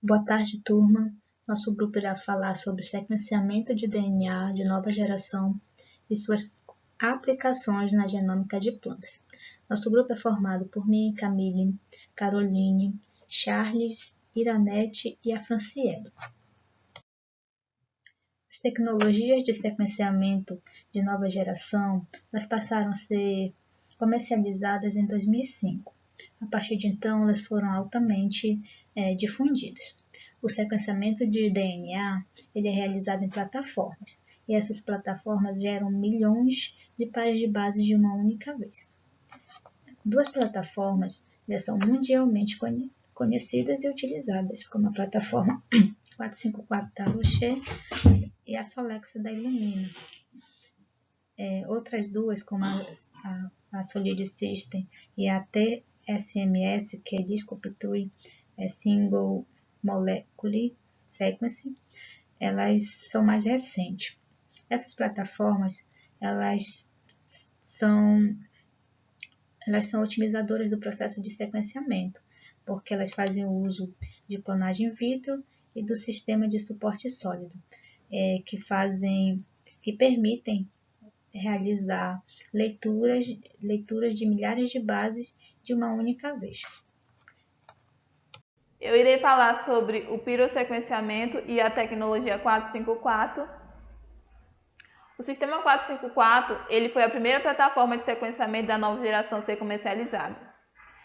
Boa tarde, turma. Nosso grupo irá falar sobre sequenciamento de DNA de nova geração e suas aplicações na genômica de plantas. Nosso grupo é formado por mim, Camille, Caroline, Charles, Iranete e a Franciele. As tecnologias de sequenciamento de nova geração passaram a ser comercializadas em 2005. A partir de então, elas foram altamente difundidas. O sequenciamento de DNA ele é realizado em plataformas, e essas plataformas geram milhões de pares de bases de uma única vez. Duas plataformas já são mundialmente conhecidas e utilizadas, como a plataforma 454 da Roche e a Solexa da Illumina. Outras duas, como a Solid System e a TSMS, que é Discovery Single Molecule Sequencing, elas são mais recentes. Essas plataformas elas são otimizadoras do processo de sequenciamento, porque elas fazem o uso de clonagem in vitro e do sistema de suporte sólido, que permitem realizar leituras de milhares de bases de uma única vez. Eu irei falar sobre o pirossequenciamento e a tecnologia 454. O sistema 454 ele foi a primeira plataforma de sequenciamento da nova geração a ser comercializada.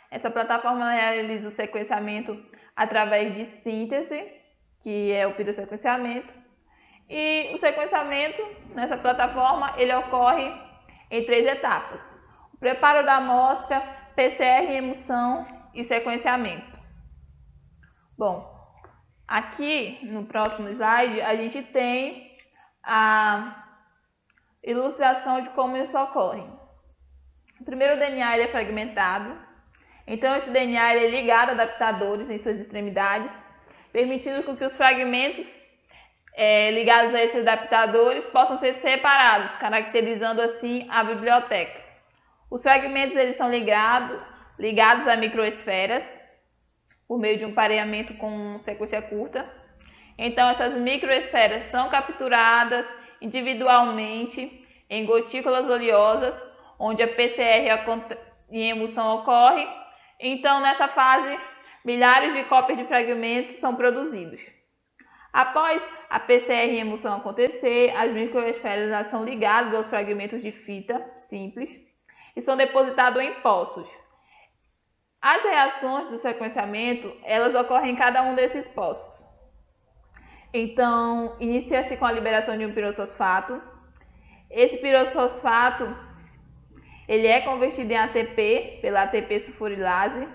Essa plataforma realiza o sequenciamento através de síntese, que é o pirossequenciamento, e o sequenciamento nessa plataforma ele ocorre em 3 etapas: o preparo da amostra, PCR em emulsão e sequenciamento. Bom, aqui no próximo slide a gente tem a ilustração de como isso ocorre. Primeiro, o DNA ele é fragmentado, então esse DNA ele é ligado a adaptadores em suas extremidades, permitindo que os fragmentos ligados a esses adaptadores possam ser separados, caracterizando assim a biblioteca. Os fragmentos eles são ligados a microesferas por meio de um pareamento com sequência curta. Então essas microesferas são capturadas individualmente em gotículas oleosas, onde a PCR em emulsão ocorre. Então nessa fase, milhares de cópias de fragmentos são produzidos. Após a PCR em emulsão acontecer, as microesferas são ligadas aos fragmentos de fita simples e são depositados em poços. As reações do sequenciamento, elas ocorrem em cada um desses poços. Então, inicia-se com a liberação de um pirofosfato. Esse pirofosfato, ele é convertido em ATP pela ATP sulfurilase.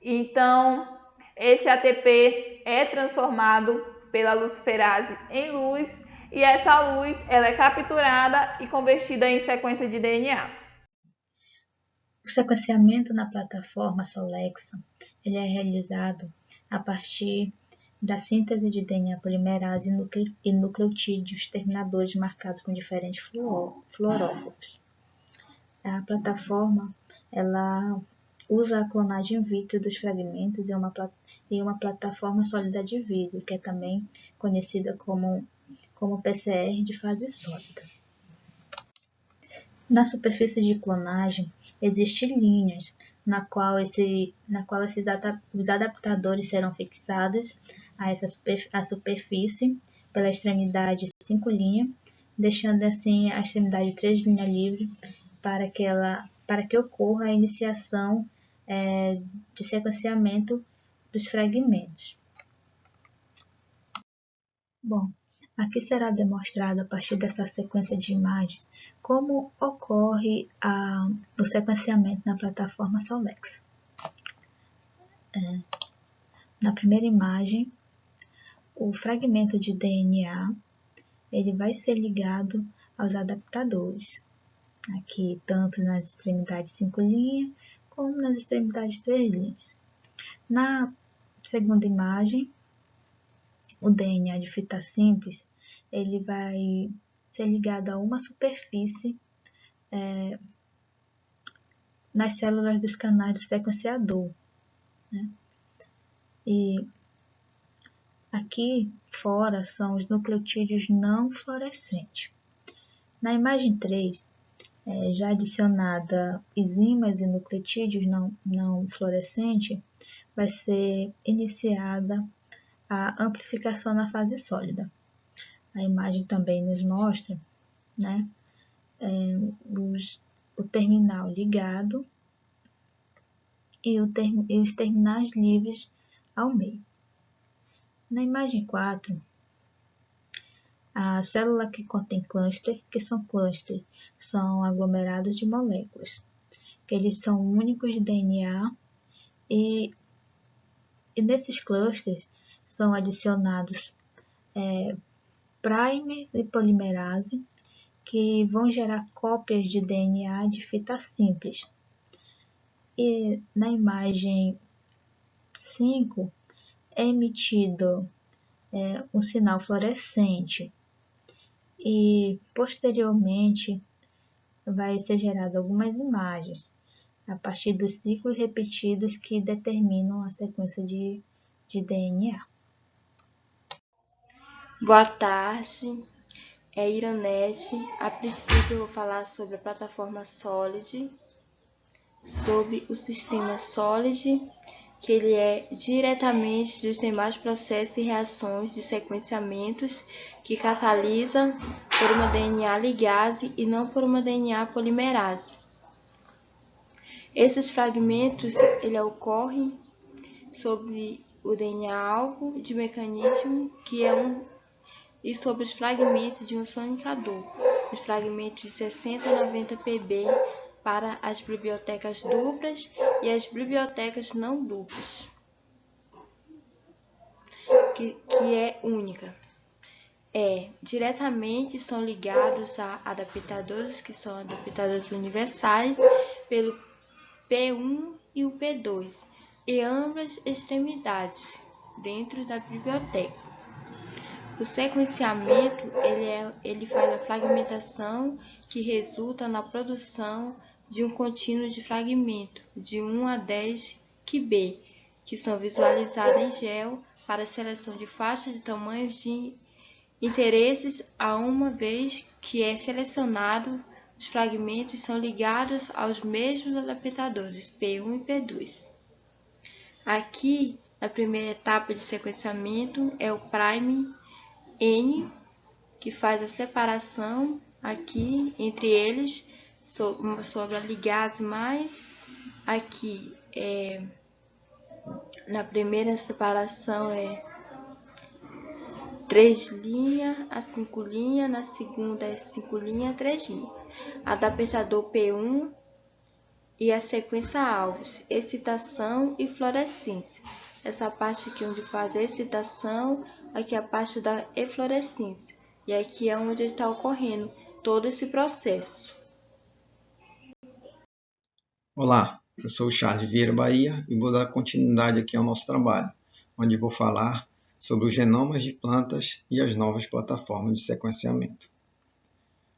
Então, esse ATP é transformado pela luciferase em luz e essa luz ela é capturada e convertida em sequência de DNA. O sequenciamento na plataforma Solexa ele é realizado a partir da síntese de DNA polimerase e nucleotídeos terminadores marcados com diferentes fluoróforos. A plataforma ela usa a clonagem in vitro dos fragmentos em uma plataforma sólida de vidro, que é também conhecida como PCR de fase sólida. Na superfície de clonagem, existem linhas na qual os adaptadores serão fixados à superfície pela extremidade 5' deixando assim a extremidade 3' livre para que ocorra a iniciação de sequenciamento dos fragmentos. Bom, aqui será demonstrado a partir dessa sequência de imagens como ocorre o sequenciamento na plataforma Solexa. Na primeira imagem, o fragmento de DNA ele vai ser ligado aos adaptadores, aqui tanto nas extremidades 5' como nas extremidades 3'. Na segunda imagem, o DNA de fita simples ele vai ser ligado a uma superfície nas células dos canais do sequenciador, né? E Aqui fora são os nucleotídeos não fluorescentes. Na imagem 3, já adicionada enzimas e nucleotídeos não fluorescentes, vai ser iniciada a amplificação na fase sólida. A imagem também nos mostra, né, o terminal ligado e os terminais livres ao meio. Na imagem 4, a célula que contém cluster, que são clusters, são aglomerados de moléculas, que eles são únicos de DNA e nesses clusters são adicionados primers e polimerase, que vão gerar cópias de DNA de fita simples. E na imagem 5 é emitido um sinal fluorescente e posteriormente vai ser gerado algumas imagens a partir dos ciclos repetidos que determinam a sequência de DNA. Boa tarde, Iranete. A princípio eu vou falar sobre a plataforma Solid, sobre o sistema Solid, que ele é diretamente dos demais processos e reações de sequenciamentos que catalisa por uma DNA ligase e não por uma DNA polimerase. Esses fragmentos ocorrem sobre o DNA-alvo de mecanismo e sobre os fragmentos de um sonicador, os fragmentos de 60 a 90 ppb para as bibliotecas duplas e as bibliotecas não duplas, que é única. Diretamente são ligados a adaptadores, que são adaptadores universais, pelo P1 e o P2, e ambas extremidades dentro da biblioteca. O sequenciamento ele faz a fragmentação que resulta na produção de um contínuo de fragmento de 1 a 10 kb, que são visualizados em gel para a seleção de faixas de tamanhos de interesses, a uma vez que é selecionado, os fragmentos são ligados aos mesmos adaptadores P1 e P2. Aqui, na primeira etapa de sequenciamento, é o prime N, que faz a separação aqui entre eles sobre a ligase mais. Aqui na primeira separação 3' a 5', na segunda é 5' a 3'. Adaptador P1 e a sequência alvos, excitação e fluorescência. Essa parte aqui onde faz a excitação, aqui é a parte da eflorescência. E aqui é onde está ocorrendo todo esse processo. Olá, eu sou o Charles Vieira Bahia e vou dar continuidade aqui ao nosso trabalho, onde vou falar sobre os genomas de plantas e as novas plataformas de sequenciamento.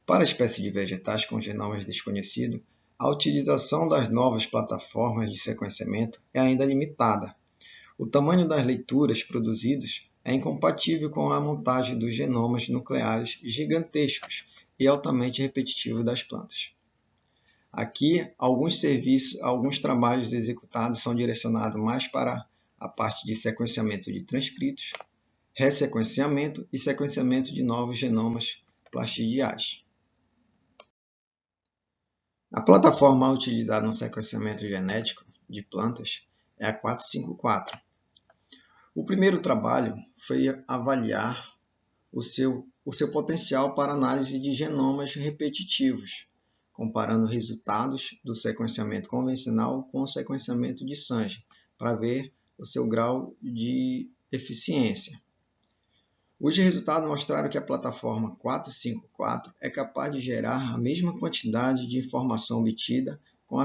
Para espécies de vegetais com genomas desconhecidos, a utilização das novas plataformas de sequenciamento é ainda limitada. O tamanho das leituras produzidas é incompatível com a montagem dos genomas nucleares gigantescos e altamente repetitivos das plantas. Aqui, alguns trabalhos executados são direcionados mais para a parte de sequenciamento de transcritos, ressequenciamento e sequenciamento de novos genomas plastidiais. A plataforma utilizada no sequenciamento genético de plantas é a 454. O primeiro trabalho foi avaliar o seu potencial para análise de genomas repetitivos, comparando resultados do sequenciamento convencional com o sequenciamento de Sanger, para ver o seu grau de eficiência. Os resultados mostraram que a plataforma 454 é capaz de gerar a mesma quantidade de informação obtida com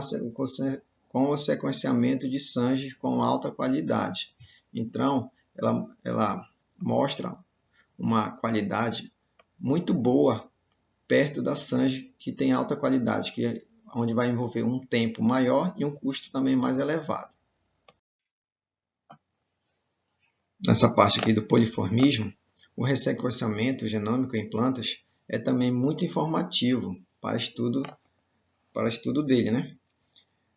o sequenciamento de Sanger com alta qualidade. Então, ela mostra uma qualidade muito boa perto da Sanger, que tem alta qualidade, onde vai envolver um tempo maior e um custo também mais elevado. nessa parte aqui do poliformismo, o ressequenciamento genômico em plantas é também muito informativo para estudo dele, né?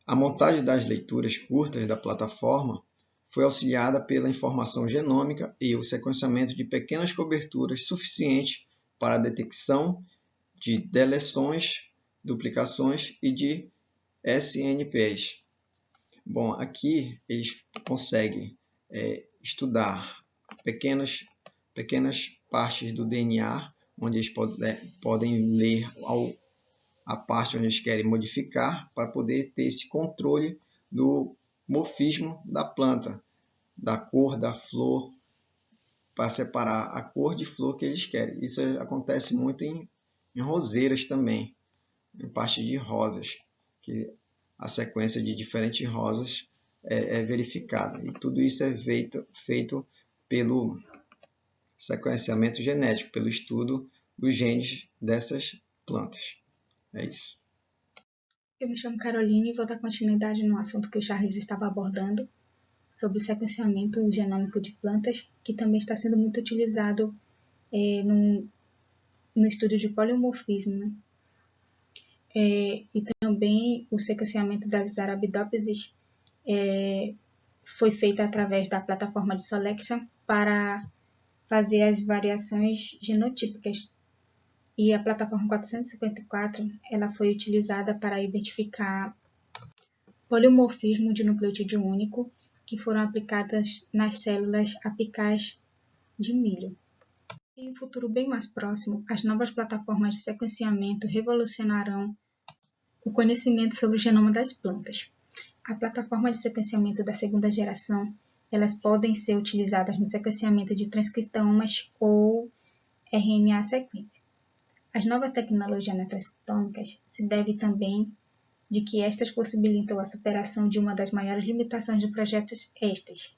A montagem das leituras curtas da plataforma foi auxiliada pela informação genômica e o sequenciamento de pequenas coberturas suficientes para a detecção de deleções, duplicações e de SNPs. Bom, aqui eles conseguem estudar pequenas partes do DNA, onde eles podem ler a parte onde eles querem modificar, para poder ter esse controle do morfismo da planta, da cor da flor, para separar a cor de flor que eles querem. Isso acontece muito em roseiras também, em parte de rosas, que a sequência de diferentes rosas é verificada. E tudo isso é feito pelo sequenciamento genético, pelo estudo dos genes dessas plantas. É isso. Eu me chamo Caroline e vou dar continuidade no assunto que o Charles estava abordando, sobre o sequenciamento genômico de plantas, que também está sendo muito utilizado no estudo de poliomorfismo, né? E também o sequenciamento das Arabidopsis foi feito através da plataforma de Solexion para fazer as variações genotípicas. E a plataforma 454 ela foi utilizada para identificar poliomorfismo de nucleotídeo único que foram aplicadas nas células apicais de milho. Em um futuro bem mais próximo, as novas plataformas de sequenciamento revolucionarão o conhecimento sobre o genoma das plantas. A plataforma de sequenciamento da segunda geração, elas podem ser utilizadas no sequenciamento de transcriptomas ou RNA sequência. As novas tecnologias transcriptômicas se devem também de que estas possibilitam a superação de uma das maiores limitações de projetos estes.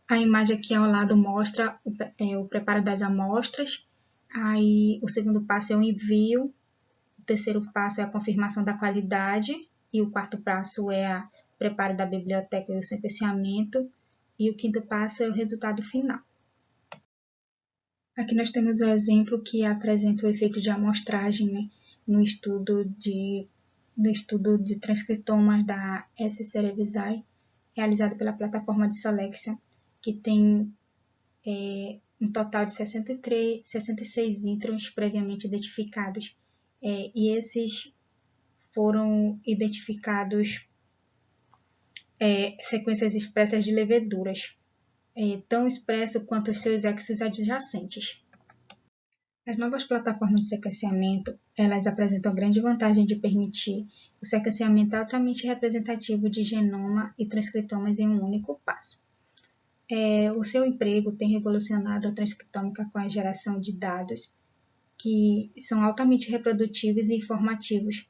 A imagem aqui ao lado mostra o preparo das amostras, aí o segundo passo é o envio, o terceiro passo é a confirmação da qualidade e o quarto passo é o preparo da biblioteca e o sequenciamento e o quinto passo é o resultado final. Aqui nós temos o exemplo que apresenta o efeito de amostragem, né, no estudo de transcriptomas da S. cerevisiae, realizado pela plataforma de Solexion, que tem um total de 66 introns previamente identificados. E esses foram identificados sequências expressas de leveduras, tão expresso quanto os seus exos adjacentes. As novas plataformas de sequenciamento, elas apresentam grande vantagem de permitir o sequenciamento altamente representativo de genoma e transcriptomas em um único passo. O seu emprego tem revolucionado a transcriptômica com a geração de dados que são altamente reprodutíveis e informativos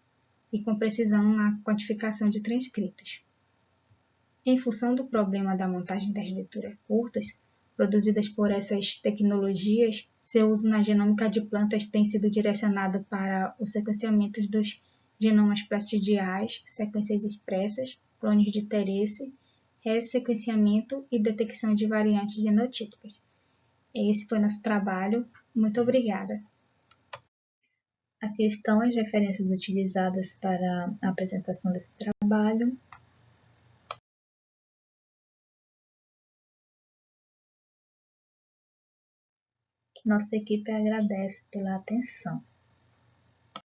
e com precisão na quantificação de transcritos. Em função do problema da montagem das leituras curtas, produzidas por essas tecnologias, seu uso na genômica de plantas tem sido direcionado para o sequenciamento dos genomas plastidiais, sequências expressas, clones de interesse, ressequenciamento e detecção de variantes genotípicas. Esse foi nosso trabalho. Muito obrigada. Aqui estão as referências utilizadas para a apresentação desse trabalho. Nossa equipe agradece pela atenção.